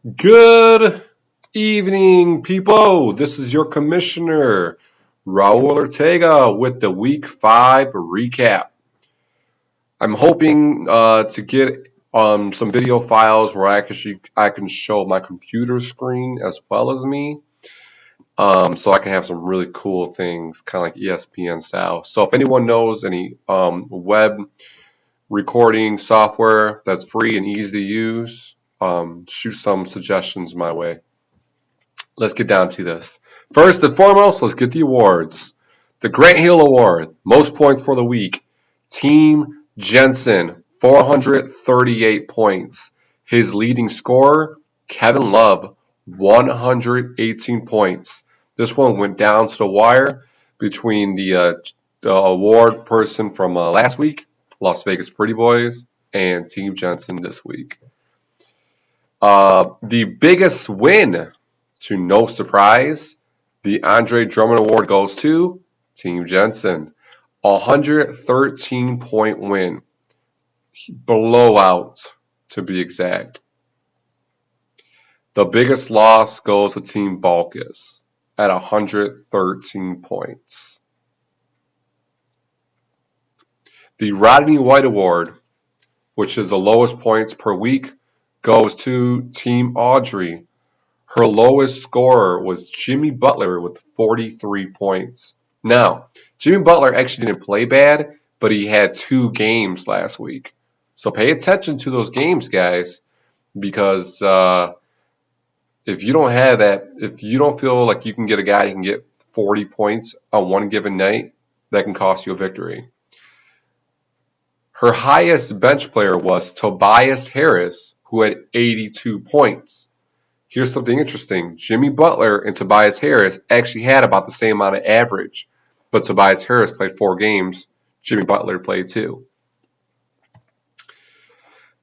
Good evening, people. This is your commissioner, Raul Ortega, with the Week 5 recap. I'm hoping to get some video files where I can show my computer screen as well as me, so I can have some really cool things, kind of like ESPN style. So if anyone knows any web recording software that's free and easy to use, shoot some suggestions my way. Let's get down to this. First and foremost, let's get the awards. The Grant Hill Award, most points for the week. Team Jensen, 438 points. His leading scorer, Kevin Love, 118 points. This one went down to the wire between the award person from last week, Las Vegas Pretty Boys, and Team Jensen this week. The biggest win, to no surprise, the Andre Drummond Award goes to Team Jensen. 113-point win. Blowout, to be exact. The biggest loss goes to Team Balkus at 113 points. The Rodney White Award, which is the lowest points per week, goes to Team Audrey. Her lowest scorer was Jimmy Butler with 43 points. Now, Jimmy Butler actually didn't play bad, but he had 2 games last week. So pay attention to those games, guys, because if you don't have that, if you don't feel like you can get a guy who can get 40 points on one given night, that can cost you a victory. Her highest bench player was Tobias Harris, who had 82 points. Here's something interesting. Jimmy Butler and Tobias Harris actually had about the same amount of average, but Tobias Harris played 4 games. Jimmy Butler played 2.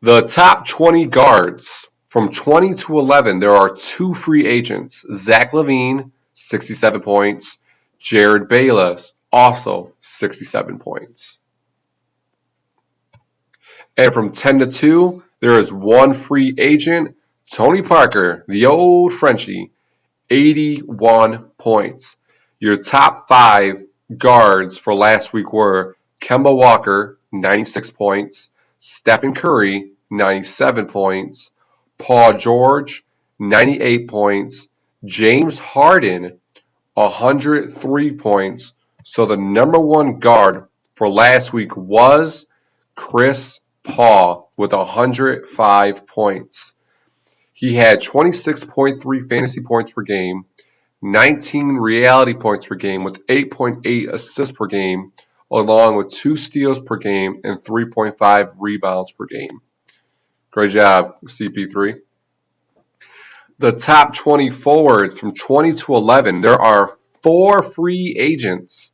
The top 20 guards, from 20 to 11, there are 2 free agents. Zach LaVine, 67 points. Jared Bayless, also 67 points. And from 10 to 2, there is 1 free agent, Tony Parker, the old Frenchie, 81 points. Your top 5 guards for last week were Kemba Walker, 96 points, Stephen Curry, 97 points, Paul George, 98 points, James Harden, 103 points. So the number 1 guard for last week was Chris Paul with 105 points. He had 26.3 fantasy points per game, 19 reality points per game with 8.8 assists per game, along with 2 steals per game and 3.5 rebounds per game. Great job, CP3. The top 20 forwards from 20 to 11, there are 4 free agents.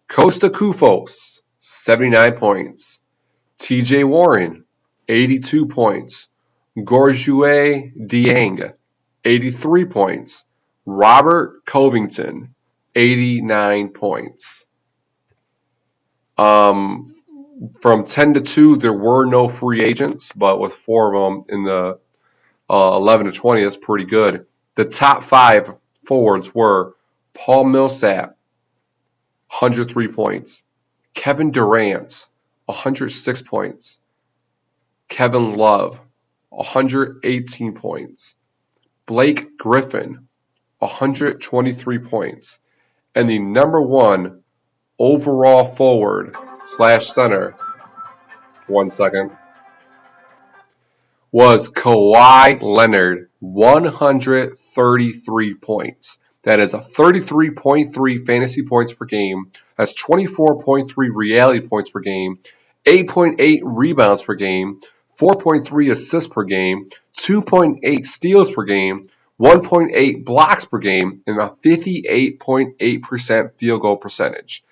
Costa Koufos, 79 points. TJ Warren, 82 points. Gorjue Dieng, 83 points. Robert Covington, 89 points. From 10 to 2, there were no free agents, but with 4 of them in the 11 to 20, that's pretty good. The top 5 forwards were Paul Millsap, 103 points. Kevin Durant, 106 points. Kevin Love, 118 points. Blake Griffin, 123 points. And the number 1 overall forward / center, 1 second, was Kawhi Leonard, 133 points. That is a 33.3 fantasy points per game. That's 24.3 reality points per game, 8.8 rebounds per game, 4.3 assists per game, 2.8 steals per game, 1.8 blocks per game, and a 58.8% field goal percentage.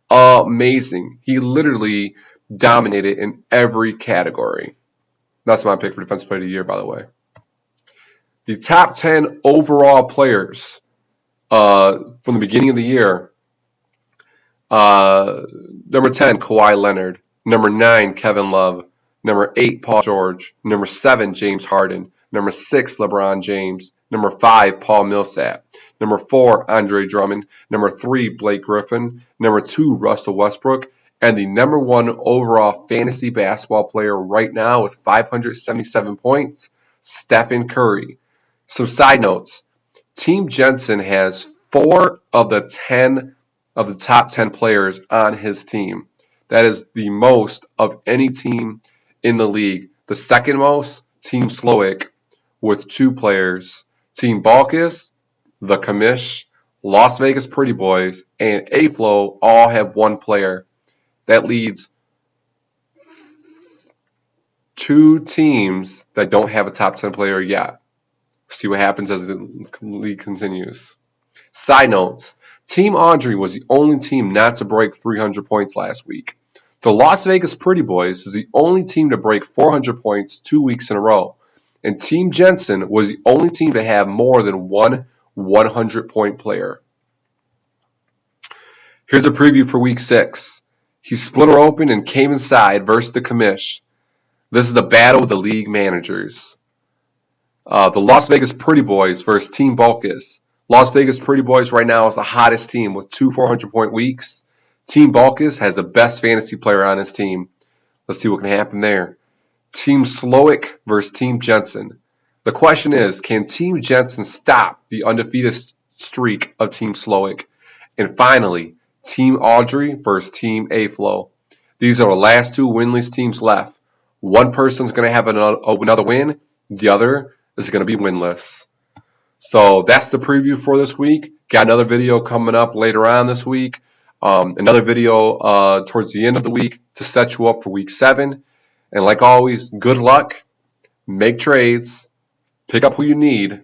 Amazing. He literally dominated in every category. That's my pick for Defensive Player of the Year, by the way. The top 10 overall players from the beginning of the year. Number 10, Kawhi Leonard. Number 9, Kevin Love. Number 8, Paul George. Number 7, James Harden. Number 6, LeBron James. Number 5, Paul Millsap. Number 4, Andre Drummond. Number 3, Blake Griffin. Number 2, Russell Westbrook. And the number 1 overall fantasy basketball player right now with 577 points, Stephen Curry. Some side notes. Team Jensen has 4 of the top 10 players on his team. That is the most of any team in the league. The second most, Team Slowick, with 2 players. Team Balkis, the Commish, Las Vegas Pretty Boys, and A-Flow all have 1 player. That leads 2 teams that don't have a top 10 player yet. See what happens as the league continues. Side notes. Team Audrey was the only team not to break 300 points last week. The Las Vegas Pretty Boys is the only team to break 400 points 2 weeks in a row. And Team Jensen was the only team to have more than one 100-point player. Here's a preview for Week 6. He split her open and came inside versus the Commish. This is the battle of the league managers. The Las Vegas Pretty Boys versus Team Balkis. Las Vegas Pretty Boys right now is the hottest team with 2 400-point weeks. Team Balkis has the best fantasy player on his team. Let's see what can happen there. Team Slowick versus Team Jensen. The question is, can Team Jensen stop the undefeated streak of Team Slowick? And finally, Team Audrey versus Team A-Flow. These are the last 2 winless teams left. One person's going to have another win. The other is going to be winless. So that's the preview for this week. Got another video coming up later on this week. Another video towards the end of the week to set you up for Week 7. And like always, good luck. Make trades. Pick up who you need.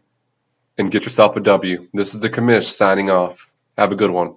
And get yourself a W. This is the Commish signing off. Have a good one.